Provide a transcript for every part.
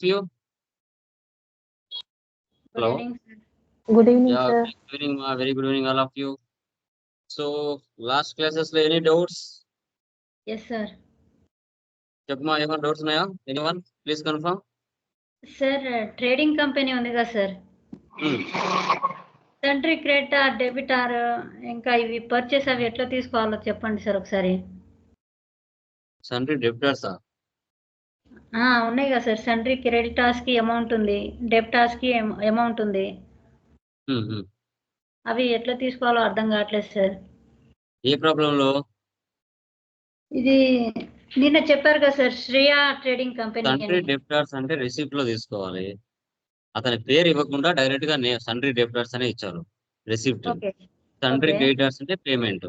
you? Good Hello. evening, sir. Good evening, Yeah, sir. good evening, ma. Very good evening, all of you. So, last classes, any doubts? Yes, sir. Chapma, anyone doubts naya? Anyone? Please confirm. Sir trading company ఉంది కదా sir Hmm. Sentry creditor డెబిటార్ ఇంకా ఇవి purchase అవి ఎట్లా తీసుకోవాలో చెప్పండి sir ఒకసారి Sundry debtors. ఉన్నాయి కదా సార్ సెంట్రీ క్రెడిటార్స్కి అమౌంట్ ఉంది డెబిటార్స్కి అమౌంట్ ఉంది అవి ఎట్లా తీసుకోవాలో అర్థం కావట్లేదు సార్ ఏ ప్రాబ్లంలో? ఇది నిన్న చెప్పారు కదా sir Shreya trading company sundry అని డెప్టార్స్ అంటే రిసిప్ట్ లో తీసుకోవాలి. అతని పేరు ఇవ్వకుండా డైరెక్ట్ గా సండ్రీ డెప్టార్స్ అనే ఇచ్చారు receipt. Okay sundry okay creditors అంటే పేమెంట్.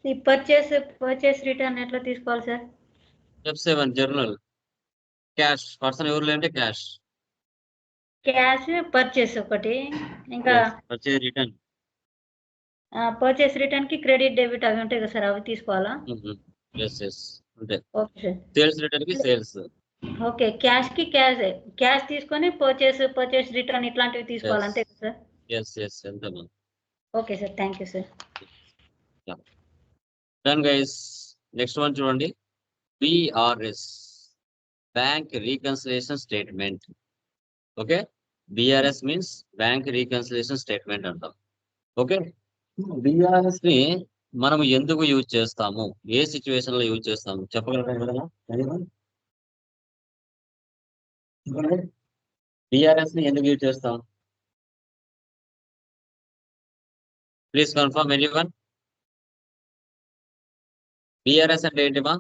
ఈ పర్చేస్ రిటర్న్ ఎట్లా తీసుకోవాలి sir step 7 journal. Cash person ఎవరు లేదంటే క్యాష్. క్యాష్ పర్చేస్ ఒకటి ఇంకా పర్చేజ్ రిటర్న్. పర్చేస్ రిటర్న్ కి క్రెడిట్ డెబిట్ అవి ఉంటాయి కదా సార్ అవి తీసుకోవాలా ఎస్ అంటే ఓకే సార్ సేల్స్ రిటర్న్ కి సేల్స్. ఓకే క్యాష్ కి క్యాష్ తీసుకొని పర్చేస్ రిటర్న్ ఇట్లాంటివి తీసుకోవాలి అంతే కదా సార్ ఎస్ ఎంతమ్మా. Okay sir thank you sir done guys. Next one చూడండి. BRS bank reconciliation statement. Okay, BRS means bank reconciliation statement అంటాం. ఓకే, బిఆర్ఎస్ ని మనం ఎందుకు యూజ్ చేస్తాము, ఏ సిచ్యువేషన్ లో యూజ్ చేస్తాము చెప్పగలరా? బిఆర్ఎస్ ని ఎందుకు యూజ్ చేస్తాం? Please confirm anyone. బిఆర్ఎస్ అంటే ఏంటిమా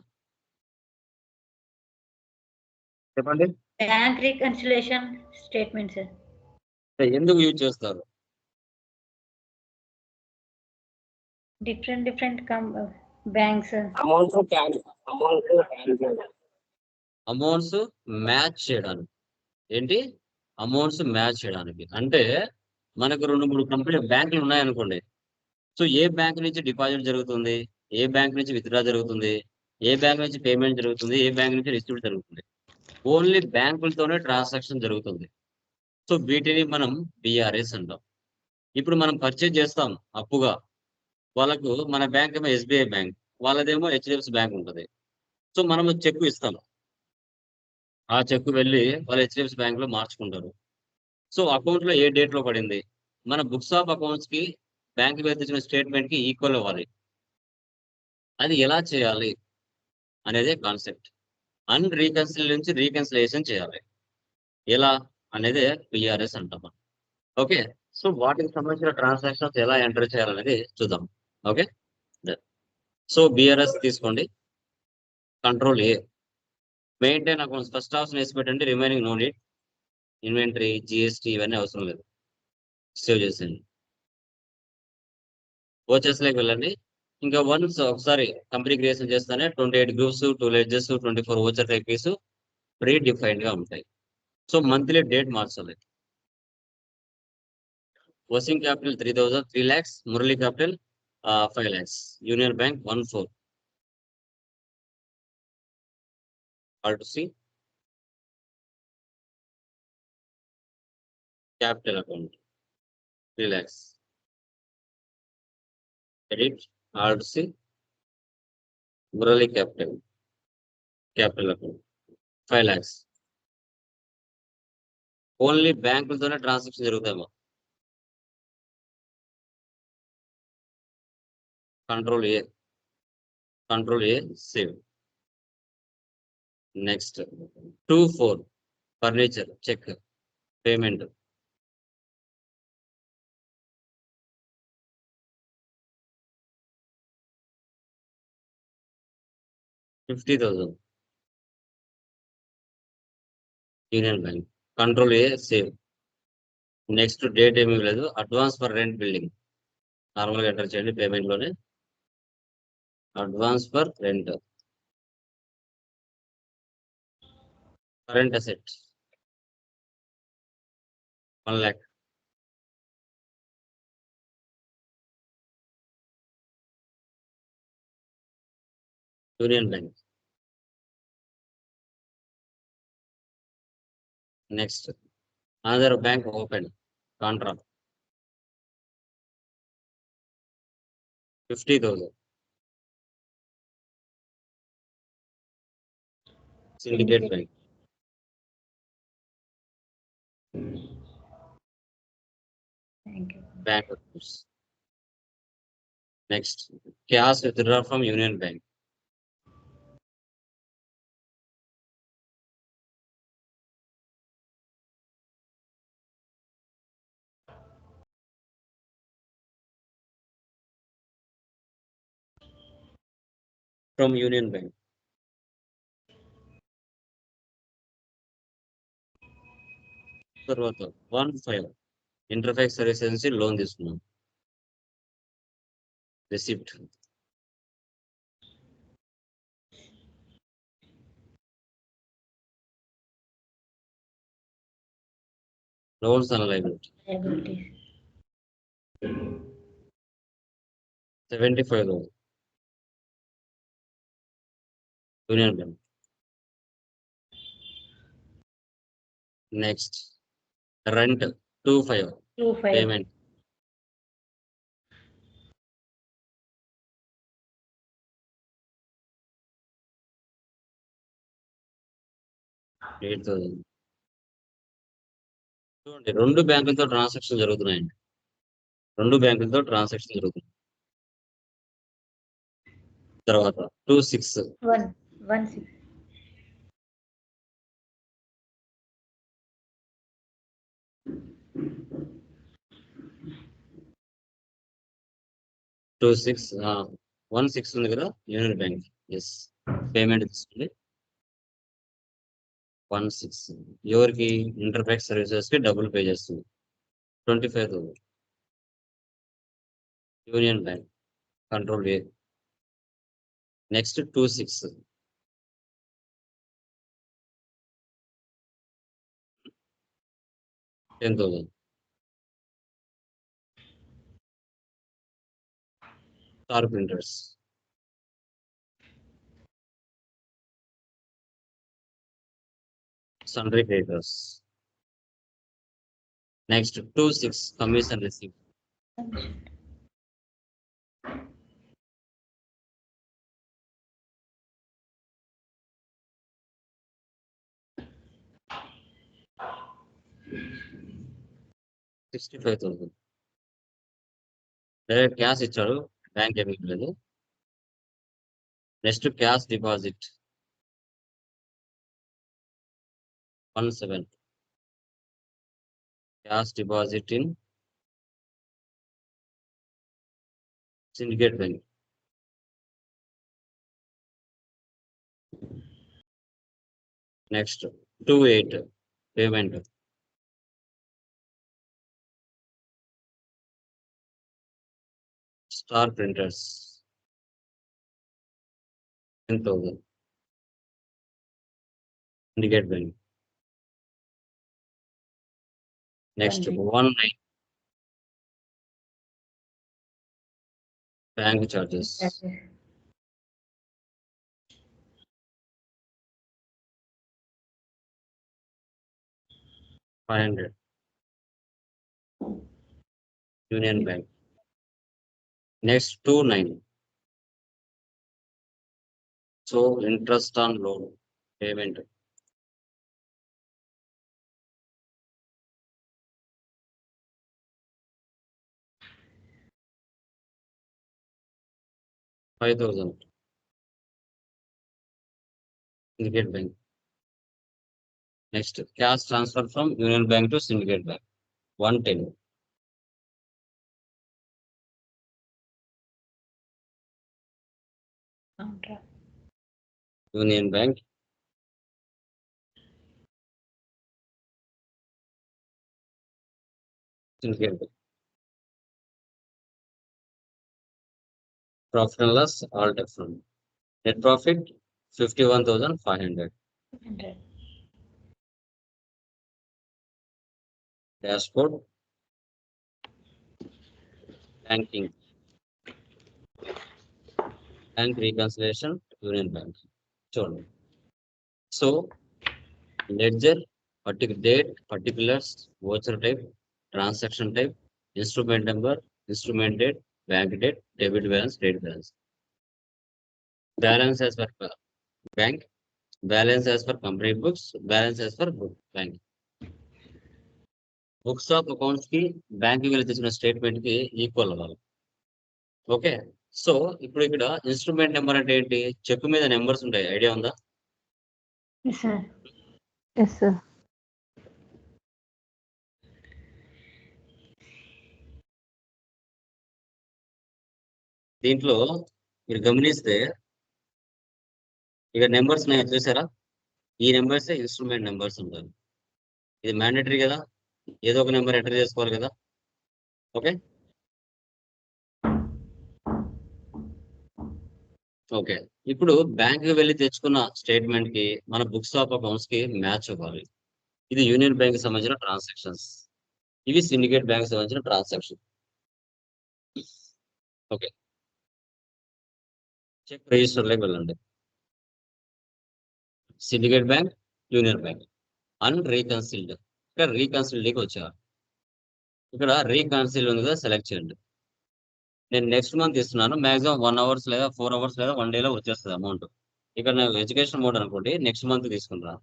చెప్పండి. బ్యాంక్ రీకన్సిలేషన్ స్టేట్మెంట్ సార్ ఎందుకు యూజ్ చేస్తారు? డిఫరెంట్ బ్యాంక్స్ అమౌంట్స్ మ్యాచ్ చేయడానికి. ఏంటి? అమౌంట్స్ మ్యాచ్ చేయడానికి అంటే మనకు 2-3 కంపెనీ బ్యాంకులు ఉన్నాయనుకోండి. సో ఏ బ్యాంక్ నుంచి డిపాజిట్ జరుగుతుంది, ఏ బ్యాంక్ నుంచి విత్డ్రా జరుగుతుంది, ఏ బ్యాంక్ నుంచి పేమెంట్ జరుగుతుంది, ఏ బ్యాంక్ నుంచి రిసీవ్ జరుగుతుంది. ఓన్లీ బ్యాంకులతోనే ట్రాన్సాక్షన్ జరుగుతుంది. సో వీటిని మనం బిఆర్ఎస్ అంటాం. ఇప్పుడు మనం పర్చేజ్ చేస్తాం అప్పుగా, వాళ్ళకు మన బ్యాంక్ ఏమో ఎస్బీఐ బ్యాంక్, వాళ్ళదేమో హెచ్డిఎఫ్సి బ్యాంక్ ఉంటుంది. సో మనము చెక్ ఇస్తాం, ఆ చెక్ వెళ్ళి వాళ్ళు హెచ్డిఎఫ్సి బ్యాంక్ లో మార్చుకుంటారు. సో అకౌంట్ లో ఏ డేట్ లో పడింది, మన బుక్స్ ఆఫ్ అకౌంట్స్ కి బ్యాంక్ తెచ్చిన స్టేట్మెంట్ కి ఈక్వల్ అవ్వాలి. అది ఎలా చేయాలి అనేదే కాన్సెప్ట్. రీకన్సిల్ నుంచి రీకన్సిలేషన్ చేయాలి. ఎలా అనేది బిఆర్ఎస్ అంటాం. ఓకే, సో వాటికి సంబంధించిన ట్రాన్సాక్షన్స్ ఎలా ఎంటర్ చేయాలనేది చూద్దాం. ఓకే, సో బిఆర్ఎస్ తీసుకోండి. Control A, maintain accounts first option వేసి పెట్టండి. Remaining no need. Inventory, GST ఇవన్నీ అవసరం లేదు, సేవ్ చేసేయండి. వచ్చేసలేకి వెళ్ళండి. ఇంకా వన్స్ ఒకసారి కంపెనీ క్రియేషన్ చేస్తానే 28 groups, 2 ledges, 24 voucher types pre defined గా ఉంటాయి. సో మంత్లీ డేట్ మార్చాలి. Working capital 3 lakhs, Murali capital 5 lakhs, union bank 1,4. All to see capital account 3 lakhs. Edit. All to see Murali capital account 5 lakhs. Only బ్యాంకులతోనే transaction జరుగుతామో. Control A save. Next 2-4 furniture cheque payment. $50,000 Union Bank. Control A save. Next date ఏమీ లేదు. Advance for rent building నార్మల్గా enter చేయండి payment లోనే. Advance for rent. Current asset 1 lakh. Union Bank. Next, another bank opened. Contra. 50,000. Syndicate Bank. Thank you. Bank accounts. Next, cash withdrawal from Union Bank. From Union Bank. తర్వాత 15 interface services నుంచి loan తీసుకున్నాం. Receipt. Loans and liability. Liabilities. 75,000. Union bank. Next, rent 25 25. Payment. చూడండి, రెండు బ్యాంకులతో transaction జరుగుతున్నాయండి. తర్వాత 26. 116. 16 ఉంది కదా యూనియన్ బ్యాంక్. ఎస్, పేమెంట్ తీసుకుంది. 16 ఎవరికి? ఇంటర్ఫేస్ సర్వీసెస్ కి డబ్బులు పే చేస్తుంది. 25,000. Union Bank. కంట్రోల్ ఏ. Next 26. 10,000. Star printers. sundry creditors. Next, 26 commission received. $65,000. Direct cash ఇచ్చాడు, బ్యాంక్ ఏమి ఇవ్వలేదు. Next cash deposit 17. Cash deposit in Syndicate Bank. Next, 28 payment. Star printers 10,000. Syndicate Bank. Next, 19 bank charges. 500. Union Bank. Next, 29. So interest on loan payment. $5,000. Syndicate Bank. Next, cash transfer from Union Bank to Syndicate Bank 110. Union Bank. Syndicate Bank. Profit and loss, all different. Net profit 51,500. Dashboard. Banking. Bank reconciliation, Union Bank. చూడండి. So, ledger particular date, particulars, voucher type, transaction type, instrument number, instrument date, bank date, debit balance, date balance. Balance as per bank, balance as per company books, balance as per book bank. Books of accounts కి bank వెళ్ళి తెచ్చిన statement కి equal అవ్వాలి. Okay, so ఇప్పుడు ఇక్కడ instrument number అంటే ఏంటి? Check మీద నెంబర్స్ ఉంటాయి, ఐడియా ఉందా? Yes sir. Yes sir. దీంట్లో మీరు గమనిస్తే ఇక నెంబర్స్ చూసారా? ఈ నెంబర్స్ ఇన్స్ట్రుమెంట్ నెంబర్స్ ఉంటాయి. ఇది మ్యాండేటరీ కదా, ఏదో ఒక నెంబర్ ఎంటర్ చేసుకోవాలి కదా. ఓకే ఓకే, ఇప్పుడు బ్యాంక్ వెళ్ళి తెచ్చుకున్న స్టేట్మెంట్ కి మన బుక్స్ ఆఫ్ అకౌంట్స్ కి మ్యాచ్ అవ్వాలి. ఇది యూనియన్ బ్యాంక్ కి సంబంధించిన ట్రాన్సాక్షన్స్, ఇవి సిండికేట్ బ్యాంక్ సంబంధించిన ట్రాన్సాక్షన్. ఓకే, చెక్ రిజిస్టర్ లోకి వెళ్ళండి. Syndicate Bank, Union Bank, unreconciled. ఇక్కడ రీకన్సిల్డ్కి వచ్చారు. ఇక్కడ రీకన్సిల్ ఉంది కదా, సెలెక్ట్ చేయండి. నేను నెక్స్ట్ మంత్ ఇస్తున్నాను, మాక్సిమం 1 hours లేదా 4 hours లేదా 1 day లో వచ్చేస్తుంది అమౌంట్. ఇక్కడ నేను ఎడ్యుకేషన్ మోడ్ అనుకోండి, నెక్స్ట్ మంత్ తీసుకుంటా.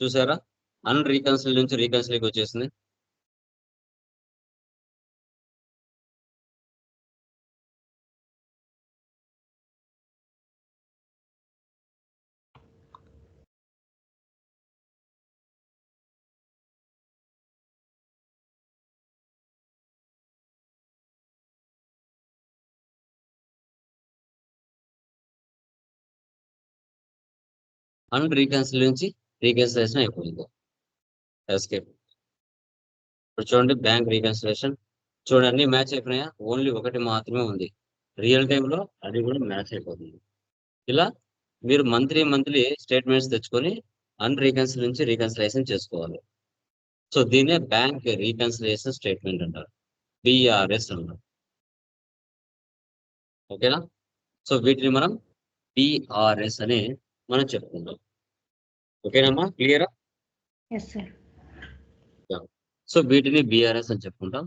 చూసారా, అన్రీకన్సిల్ నుంచి రీకన్సిల్కి వచ్చేసింది. అన్రీకన్సిల్ నుంచి రీకన్సిలేషన్ అయిపోయింది. ఎస్కేప్. ఇప్పుడు చూడండి, బ్యాంక్ రీకన్సిలేషన్ చూడండి, అన్ని మ్యాచ్ అయిపోయినాయా? ఓన్లీ ఒకటి మాత్రమే ఉంది. రియల్ టైంలో అది కూడా మ్యాచ్ అయిపోతుంది. ఇలా మీరు మంత్లీ స్టేట్మెంట్స్ తెచ్చుకొని అన్రీకన్సిల్ నుంచి రీకన్సిలేషన్ చేసుకోవాలి. సో దీన్నే బ్యాంక్ రీకన్సిలేషన్ స్టేట్మెంట్ అంటారు, బిఆర్ఎస్ అంటారు. ఓకేనా? సో వీటిని మనం బిఆర్ఎస్ అని మనం చెప్పుకుంటాం. ఓకేనమ్మా, క్లియరా? Yes sir. సో వీటిని బిఆర్ఎస్ అని చెప్పుకుంటాం.